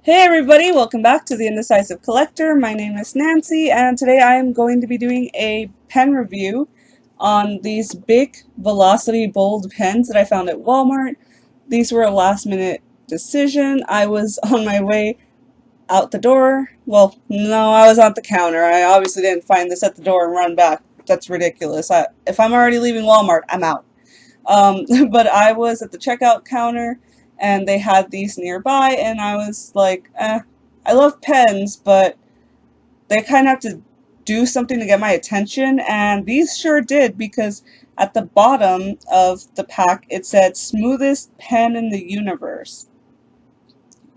Hey everybody, welcome back to the Indecisive Collector. My name is Nancy and today I am going to be doing a pen review on these Bic Velocity Bold pens that I found at Walmart. These were a last minute decision. I was on my way out the door. Well, no, I was at the counter. I obviously didn't find this at the door and run back. That's ridiculous. If I'm already leaving Walmart, I'm out. But I was at the checkout counter and they had these nearby and I was like, I love pens, but they kind of have to do something to get my attention, and these sure did, because at the bottom of the pack it said smoothest pen in the universe.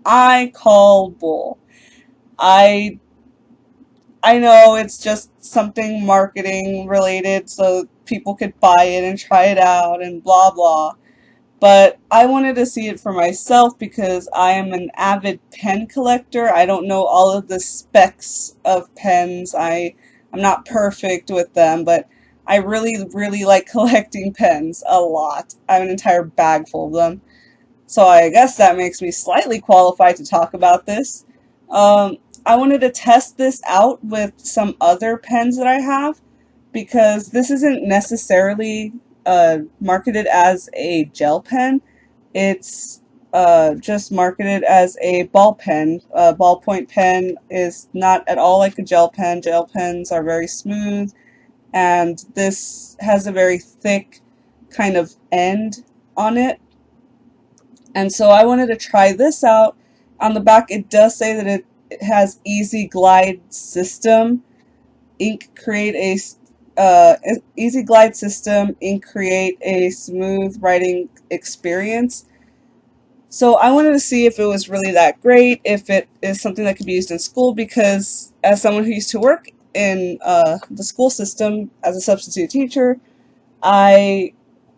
I call bull. I I know it's just something marketing related so people could buy it and try it out and blah blah. But I wanted to see it for myself because I am an avid pen collector. I don't know all of the specs of pens. I'm not perfect with them, but I really like collecting pens a lot. I have an entire bag full of them. So I guess that makes me slightly qualified to talk about this. I wanted to test this out with some other pens that I have because this isn't necessarily marketed as a gel pen. It's just marketed as a ball pen. A ballpoint pen is not at all like a gel pen. Gel pens are very smooth, and this has a very thick kind of end on it. And so I wanted to try this out. On the back it does say that it has easy glide system. Ink create a easy glide system. Ink create a smooth writing experience. So I wanted to see if it was really that great, if it is something that could be used in school, because as someone who used to work in the school system as a substitute teacher, I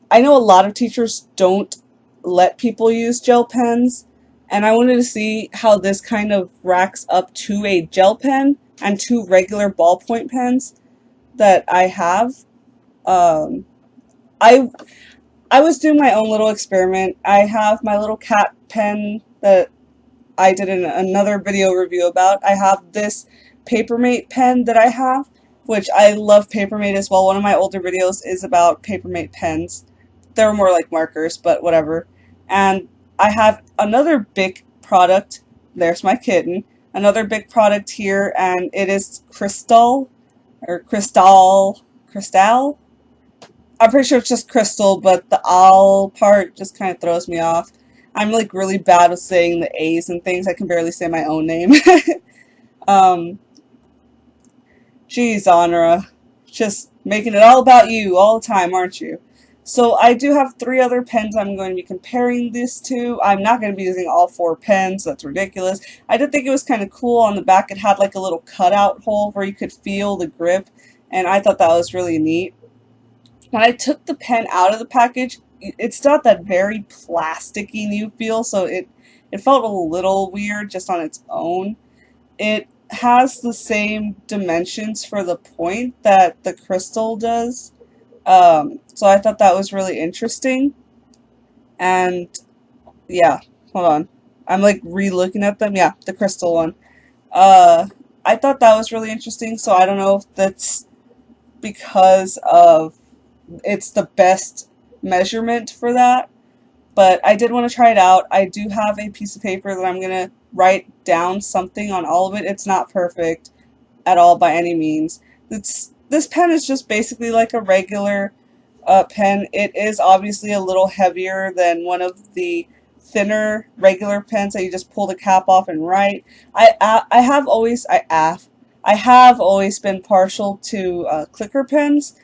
I know a lot of teachers don't let people use gel pens, and I wanted to see how this kind of racks up to a gel pen and two regular ballpoint pens that I have. Um, I I was doing my own little experiment. I have my little cat pen that I did another video review about. I have this Papermate pen that I have, which I love Papermate as well. One of my older videos is about Papermate pens. They're more like markers, but whatever. And I have another Bic product. There's my kitten. Another Bic product here, and it is Crystal or Crystal. I'm pretty sure it's just Crystal, but the "all" part just kind of throws me off. I'm like really bad with saying the A's and things. I can barely say my own name. um, Geez, Honora, just making it all about you all the time, aren't you? So I do have three other pens I'm going to be comparing this to. I'm not going to be using all four pens. That's ridiculous. I did think it was kind of cool. On the back it had like a little cutout hole where you could feel the grip, and I thought that was really neat. When I took the pen out of the package, it's not that very plasticky new feel, so it felt a little weird just on its own. It has the same dimensions for the point that the Crystal does, so I thought that was really interesting. And yeah, hold on, I'm like re-looking at them. Yeah, the Crystal one. Uh, I thought that was really interesting, so I don't know if that's because of it's the best measurement for that, but I did want to try it out. I do have a piece of paper that I'm going to write down something on all of it. It's not perfect at all by any means. This pen is just basically like a regular pen. It is obviously a little heavier than one of the thinner regular pens that you just pull the cap off and write. I have always been partial to clicker pens,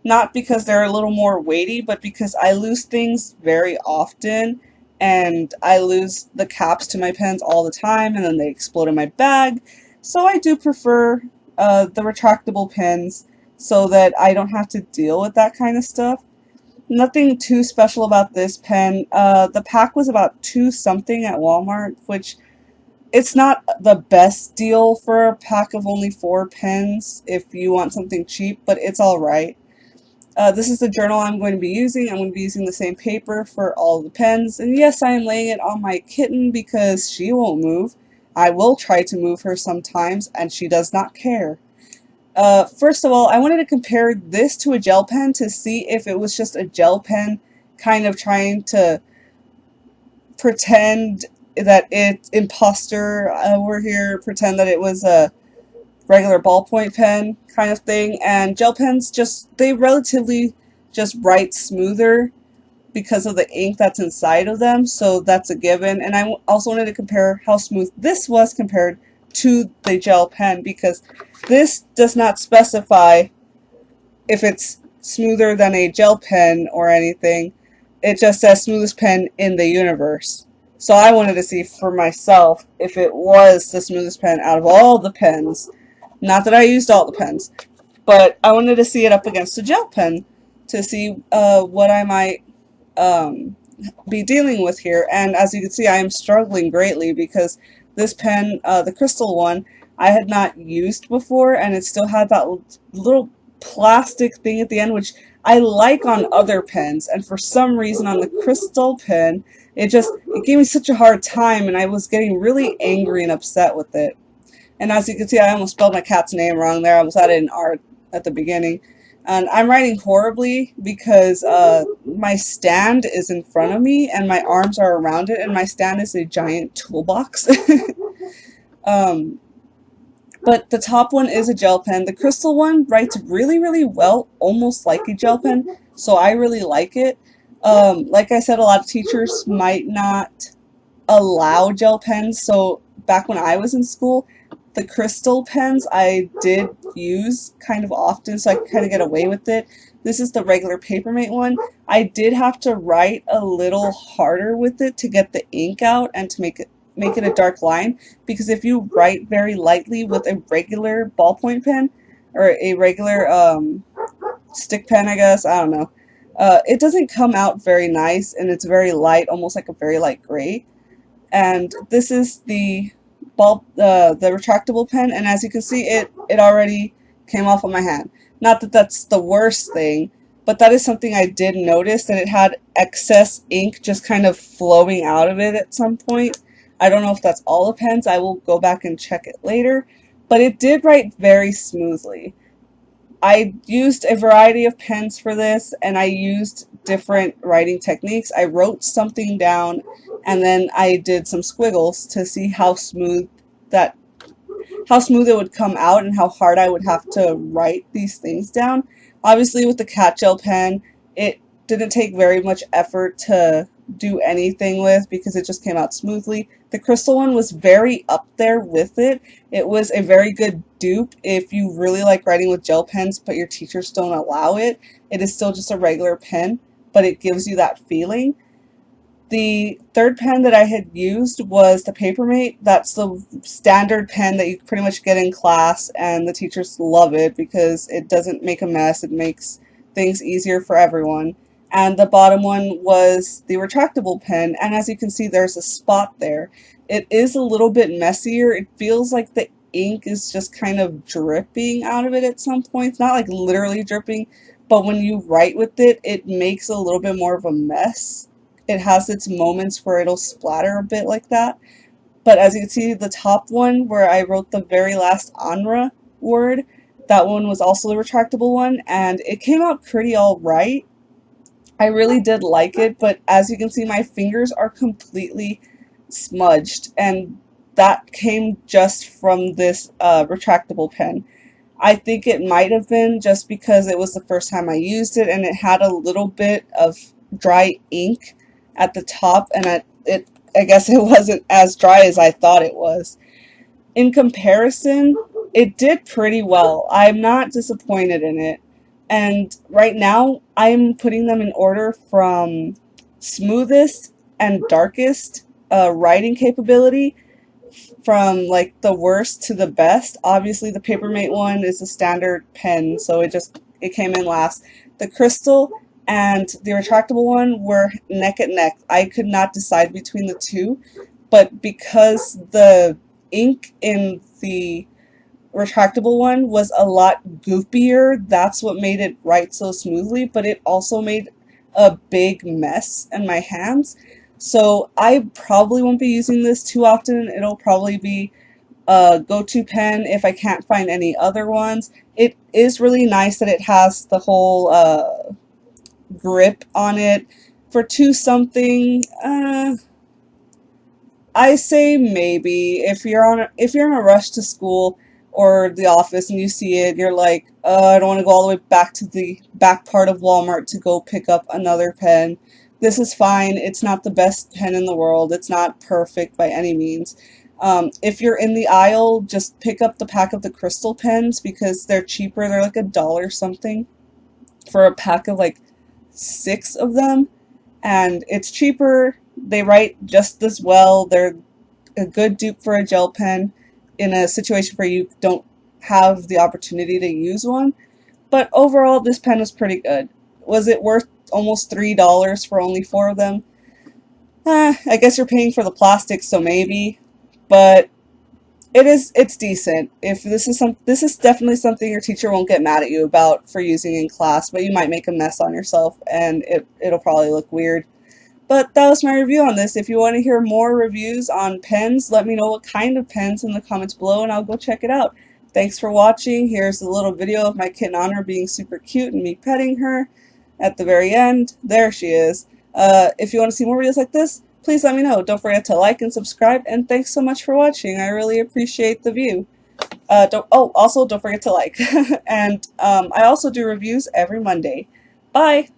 not because they're a little more weighty, but because I lose things very often, and I lose the caps to my pens all the time, and then they explode in my bag. So I do prefer the retractable pens so that I don't have to deal with that kind of stuff. Nothing too special about this pen. The pack was about $2 something at Walmart, which it's not the best deal for a pack of only 4 pens if you want something cheap, but it's alright. This is the journal I'm going to be using. I'm going to be using the same paper for all the pens. And yes, I am laying it on my kitten because she won't move. I will try to move her sometimes, and she does not care. First of all, I wanted to compare this to a gel pen to see if it was just a gel pen kind of trying to pretend that it's imposter over here, pretend that it was a regular ballpoint pen kind of thing. And gel pens they relatively just write smoother because of the ink that's inside of them, so that's a given. And I also wanted to compare how smooth this was compared to the gel pen, because this does not specify if it's smoother than a gel pen or anything. It just says smoothest pen in the universe. So I wanted to see for myself if it was the smoothest pen out of all the pens. Not that I used all the pens, but I wanted to see it up against a gel pen to see what I might be dealing with here. And as you can see, I am struggling greatly because this pen, the crystal one, I had not used before, and it still had that little plastic thing at the end, which I like on other pens, and for some reason on the crystal pen, it gave me such a hard time, and I was getting really angry and upset with it. And as you can see, I almost spelled my cat's name wrong there. I almost added an R at the beginning. And I'm writing horribly because my stand is in front of me and my arms are around it, and my stand is a giant toolbox. But the top one is a gel pen. The crystal one writes really, really well, almost like a gel pen, so I really like it. Like I said, a lot of teachers might not allow gel pens, so back when I was in school, the crystal pens I did use kind of often, so I could kind of get away with it. This is the regular Papermate one. I did have to write a little harder with it to get the ink out and to make it a dark line, because if you write very lightly with a regular ballpoint pen or a regular stick pen, I guess, I don't know, it doesn't come out very nice, and it's very light, almost like a very light gray. And this is the retractable pen, and as you can see, it already came off of my hand. Not that that's the worst thing, but that is something I did notice, that it had excess ink just kind of flowing out of it at some point. I don't know if that's all the pens. I will go back and check it later, but it did write very smoothly. I used a variety of pens for this, and I used different writing techniques. I wrote something down, and then I did some squiggles to see how smooth it would come out and how hard I would have to write these things down. Obviously, with the cat gel pen, it didn't take very much effort to do anything with, because it just came out smoothly. The crystal one was very up there with it. It was a very good dupe if you really like writing with gel pens but your teachers don't allow it. It is still just a regular pen, but it gives you that feeling. The third pen that I had used was the Papermate. That's the standard pen that you pretty much get in class, and the teachers love it because it doesn't make a mess. It makes things easier for everyone. And the bottom one was the retractable pen, and as you can see, there's a spot there. It is a little bit messier. It feels like the ink is just kind of dripping out of it at some points. Not like literally dripping, but when you write with it, it makes a little bit more of a mess. It has its moments where it'll splatter a bit like that. But as you can see, the top one where I wrote the very last Anra word, that one was also the retractable one, and it came out pretty alright. I really did like it, but as you can see, my fingers are completely smudged, and that came just from this retractable pen. I think it might have been just because it was the first time I used it, and it had a little bit of dry ink at the top, and I guess it wasn't as dry as I thought it was. In comparison, it did pretty well. I'm not disappointed in it. And right now, I'm putting them in order from smoothest and darkest writing capability, from like the worst to the best. Obviously, the Papermate one is a standard pen, so it came in last. The crystal and the retractable one were neck and neck. I could not decide between the two, but because the ink in the retractable one was a lot goopier, that's what made it write so smoothly, but it also made a big mess in my hands. So I probably won't be using this too often. It'll probably be a go-to pen if I can't find any other ones. It is really nice that it has the whole grip on it. For two something, I say maybe if you're in a rush to school or the office and you see it, you're like, I don't want to go all the way back to the back part of Walmart to go pick up another pen. This is fine. It's not the best pen in the world. It's not perfect by any means. If you're in the aisle, just pick up the pack of the crystal pens because they're cheaper. They're like $1 something for a pack of like 6 of them, and it's cheaper. They write just as well. They're a good dupe for a gel pen in a situation where you don't have the opportunity to use one. But overall, this pen was pretty good. Was it worth almost $3 for only 4 of them? I guess you're paying for the plastic, so maybe. But it's decent. If this is definitely something your teacher won't get mad at you about for using in class, but you might make a mess on yourself and it'll probably look weird. But that was my review on this. If you want to hear more reviews on pens, let me know what kind of pens in the comments below and I'll go check it out. Thanks for watching. Here's a little video of my kitten Honor being super cute and me petting her at the very end. There she is. If you want to see more videos like this, please let me know. Don't forget to like and subscribe, and thanks so much for watching. I really appreciate the view. Also don't forget to like. And I also do reviews every Monday. Bye!